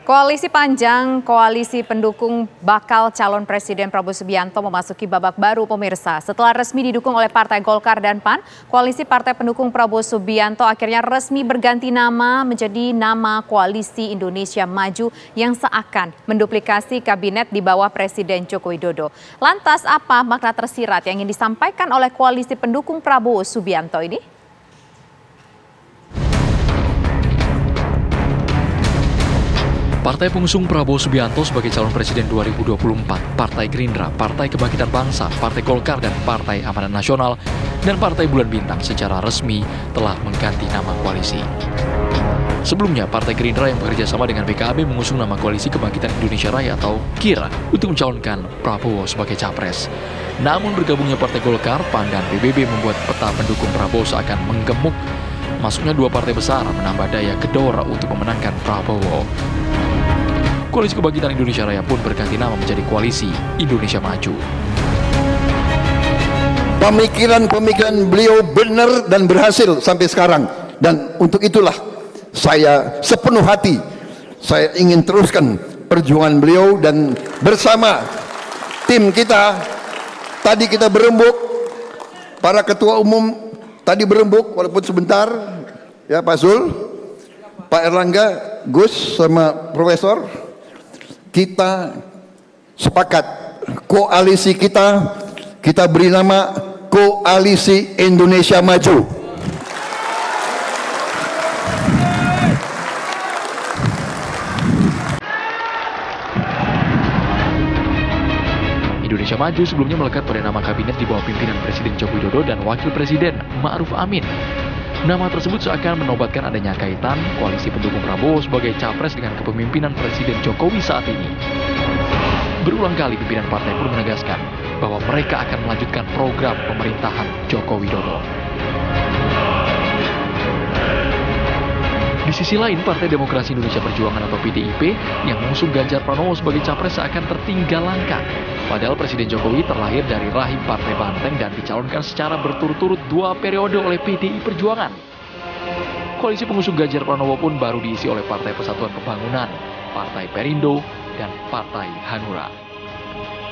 Koalisi panjang, koalisi pendukung bakal calon Presiden Prabowo Subianto memasuki babak baru pemirsa. Setelah resmi didukung oleh Partai Golkar dan PAN, koalisi partai pendukung Prabowo Subianto akhirnya resmi berganti nama menjadi nama Koalisi Indonesia Maju yang seakan menduplikasi kabinet di bawah Presiden Joko Widodo. Lantas apa makna tersirat yang ingin disampaikan oleh koalisi pendukung Prabowo Subianto ini? Partai pengusung Prabowo Subianto sebagai calon presiden 2024, Partai Gerindra, Partai Kebangkitan Bangsa, Partai Golkar dan Partai Amanat Nasional, dan Partai Bulan Bintang secara resmi telah mengganti nama koalisi. Sebelumnya, Partai Gerindra yang bekerja sama dengan PKB mengusung nama Koalisi Kebangkitan Indonesia Raya atau KIR untuk mencalonkan Prabowo sebagai capres. Namun bergabungnya Partai Golkar, PAN, dan PBB membuat peta pendukung Prabowo seakan menggemuk. Masuknya dua partai besar menambah daya gedor untuk memenangkan Prabowo. Koalisi Kebangkitan Indonesia Raya pun berganti nama menjadi Koalisi Indonesia Maju. Pemikiran-pemikiran beliau benar dan berhasil sampai sekarang. Dan untuk itulah saya sepenuh hati, saya ingin teruskan perjuangan beliau dan bersama tim kita. Tadi kita berembuk, para ketua umum tadi berembuk walaupun sebentar, ya Pak Zul, Pak Erlangga, Gus sama Profesor. Kita sepakat koalisi kita beri nama Koalisi Indonesia Maju. Indonesia Maju sebelumnya melekat pada nama kabinet di bawah pimpinan Presiden Joko Widodo dan Wakil Presiden Ma'ruf Amin. Nama tersebut seakan menobatkan adanya kaitan koalisi pendukung Prabowo sebagai capres dengan kepemimpinan Presiden Jokowi saat ini. Berulang kali pimpinan partai pun menegaskan bahwa mereka akan melanjutkan program pemerintahan Joko Widodo. Di sisi lain, Partai Demokrasi Indonesia Perjuangan atau PDIP yang mengusung Ganjar Pranowo sebagai capres seakan tertinggal langkah. Padahal Presiden Jokowi terlahir dari rahim Partai Banteng dan dicalonkan secara berturut-turut 2 periode oleh PDI Perjuangan. Koalisi pengusung Ganjar Pranowo pun baru diisi oleh Partai Persatuan Pembangunan, Partai Perindo, dan Partai Hanura.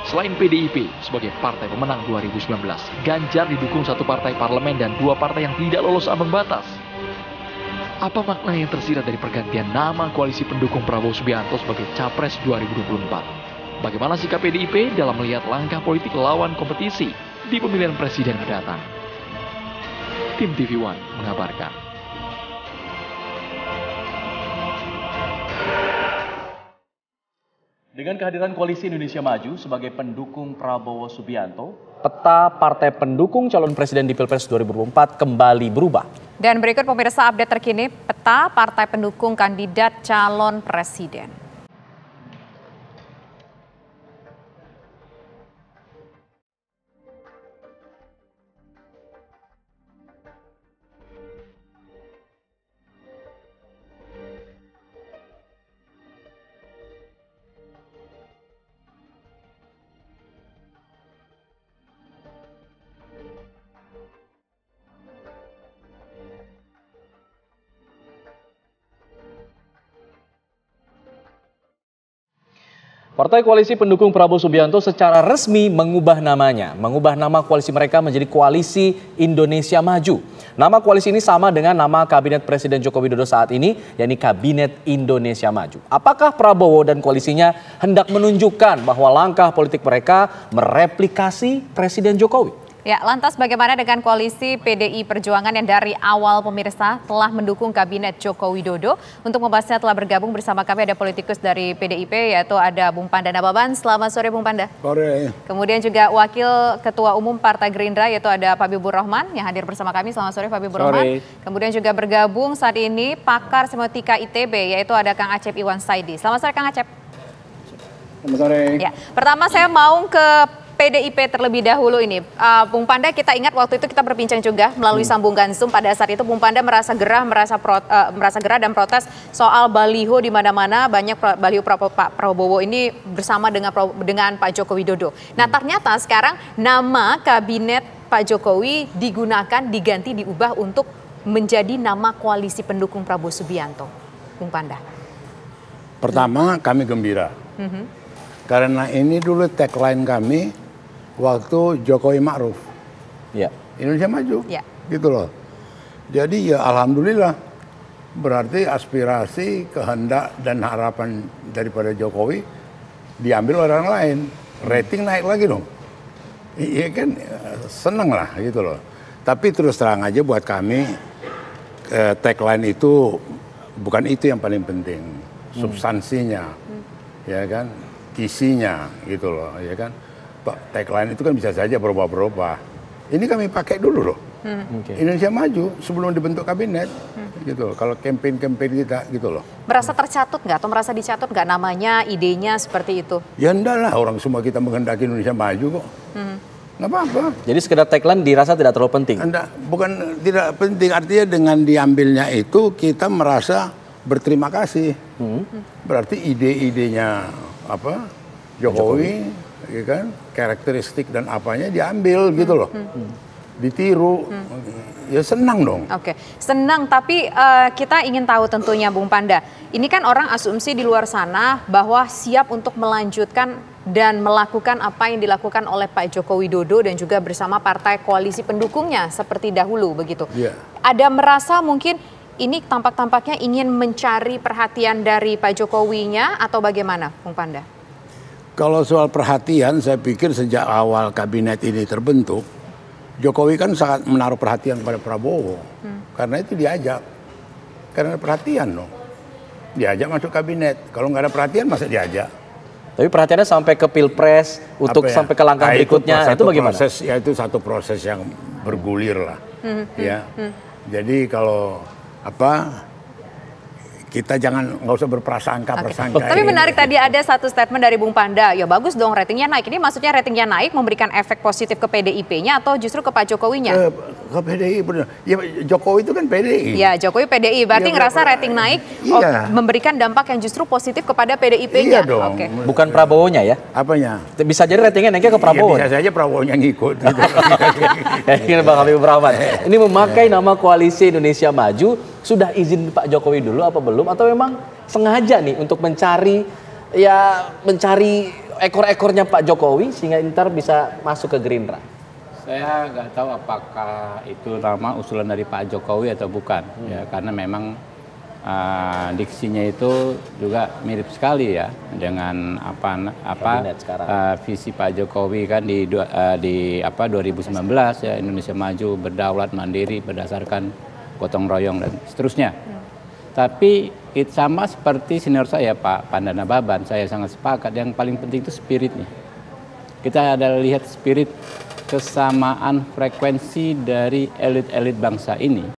Selain PDIP sebagai partai pemenang 2019, Ganjar didukung 1 partai parlemen dan 2 partai yang tidak lolos ambang batas. Apa makna yang tersirat dari pergantian nama koalisi pendukung Prabowo Subianto sebagai Capres 2024? Bagaimana sikap PDIP dalam melihat langkah politik lawan kompetisi di pemilihan presiden mendatang? Tim TV One mengabarkan. Dengan kehadiran Koalisi Indonesia Maju sebagai pendukung Prabowo Subianto, peta partai pendukung calon presiden di Pilpres 2024 kembali berubah. Dan berikut pemirsa update terkini peta partai pendukung kandidat calon presiden. Partai Koalisi Pendukung Prabowo Subianto secara resmi mengubah namanya. Mengubah nama koalisi mereka menjadi Koalisi Indonesia Maju. Nama koalisi ini sama dengan nama Kabinet Presiden Joko Widodo saat ini, yakni Kabinet Indonesia Maju. Apakah Prabowo dan koalisinya hendak menunjukkan bahwa langkah politik mereka mereplikasi Presiden Jokowi? Ya, lantas bagaimana dengan koalisi PDI Perjuangan yang dari awal pemirsa telah mendukung Kabinet Joko Widodo? Untuk membahasnya telah bergabung bersama kami ada politikus dari PDIP yaitu ada Bung Panda Nababan. Selamat sore Bung Panda. Sore. Kemudian juga Wakil Ketua Umum Partai Gerindra yaitu ada Pak Habibur Rahman yang hadir bersama kami. Selamat sore Pak Habibur Rahman. Kemudian juga bergabung saat ini pakar semiotika ITB yaitu ada Kang Acep Iwan Saidi. Selamat sore Kang Acep. Selamat sore. Ya, pertama saya mau ke PDIP terlebih dahulu ini. Bung Panda, kita ingat waktu itu kita berbincang juga melalui sambungan Zoom. Pada saat itu Bung Panda merasa gerah, merasa gerah dan protes soal baliho di mana-mana, banyak baliho Pak Prabowo ini bersama dengan Pak Joko Widodo. Nah, ternyata sekarang nama kabinet Pak Jokowi digunakan, diganti, diubah untuk menjadi nama koalisi pendukung Prabowo Subianto. Bung Panda. Pertama, kami gembira. Karena ini dulu tagline kami waktu Jokowi Ma'ruf. Ya. Indonesia Maju. Ya. Gitu loh. Jadi ya alhamdulillah. Berarti aspirasi, kehendak dan harapan daripada Jokowi diambil orang lain. Rating naik lagi dong. Iya kan, seneng lah gitu loh. Tapi terus terang aja buat kami, tagline itu bukan itu yang paling penting. Substansinya, ya kan, isinya gitu loh, ya kan. Tagline itu kan bisa saja berubah-berubah. Ini kami pakai dulu loh. Indonesia Maju sebelum dibentuk kabinet, gitu loh. Kalau campaign kita gitu loh. Merasa tercatut nggak atau merasa dicatut nggak namanya, idenya seperti itu? Ya enggak lah, orang semua kita menghendaki Indonesia Maju kok. Nggak apa-apa. Jadi sekedar tagline dirasa tidak terlalu penting? Bukan tidak penting, artinya dengan diambilnya itu kita merasa berterima kasih. Berarti ide-idenya apa Jokowi, ya kan, karakteristik dan apanya diambil gitu loh. Ditiru, ya senang dong. Oke, senang, tapi kita ingin tahu tentunya Bung Panda, ini kan orang asumsi di luar sana bahwa siap untuk melanjutkan dan melakukan apa yang dilakukan oleh Pak Joko Widodo dan juga bersama partai koalisi pendukungnya seperti dahulu begitu. Yeah. Ada merasa mungkin ini tampak-tampaknya ingin mencari perhatian dari Pak Jokowinya atau bagaimana Bung Panda? Kalau soal perhatian, saya pikir sejak awal kabinet ini terbentuk, Jokowi kan sangat menaruh perhatian pada Prabowo. Karena itu diajak. Karena perhatian dong. Diajak masuk kabinet. Kalau nggak ada perhatian, masa diajak? Tapi perhatiannya sampai ke Pilpres, untuk sampai ke langkah berikutnya, itu bagaimana? Ya itu satu proses yang bergulir lah. Ya. Jadi kalau kita nggak usah berprasangka. Tapi menarik tadi ada satu statement dari Bung Panda, ya bagus dong ratingnya naik. Ini maksudnya ratingnya naik memberikan efek positif ke PDIP-nya atau justru ke Pak Jokowinya? Ke PDI, benar. Ya Jokowi itu kan PDI. Ya Jokowi PDI, berarti ya, ngerasa rating naik memberikan dampak yang justru positif kepada PDIP-nya. Iya dong. Okay. Bukan Prabowo-nya ya? Apanya? Bisa jadi ratingnya naiknya ke Prabowo. Ya, bisa saja Prabowo-nya ngikut. Gitu. Ini Bang Habibur Rahman. Ini memakai nama Koalisi Indonesia Maju, sudah izin Pak Jokowi dulu apa belum? Atau memang sengaja nih untuk mencari ekor-ekornya Pak Jokowi sehingga ntar bisa masuk ke Gerindra? Saya nggak tahu apakah itu nama usulan dari Pak Jokowi atau bukan, ya karena memang diksinya itu juga mirip sekali ya dengan visi Pak Jokowi kan di 2019 ya, Indonesia Maju, berdaulat, mandiri berdasarkan gotong royong dan seterusnya. Tapi sama seperti senior saya Pak Pandana Baban, saya sangat sepakat yang paling penting itu spiritnya. Kita ada lihat spirit kesamaan frekuensi dari elit-elit bangsa ini.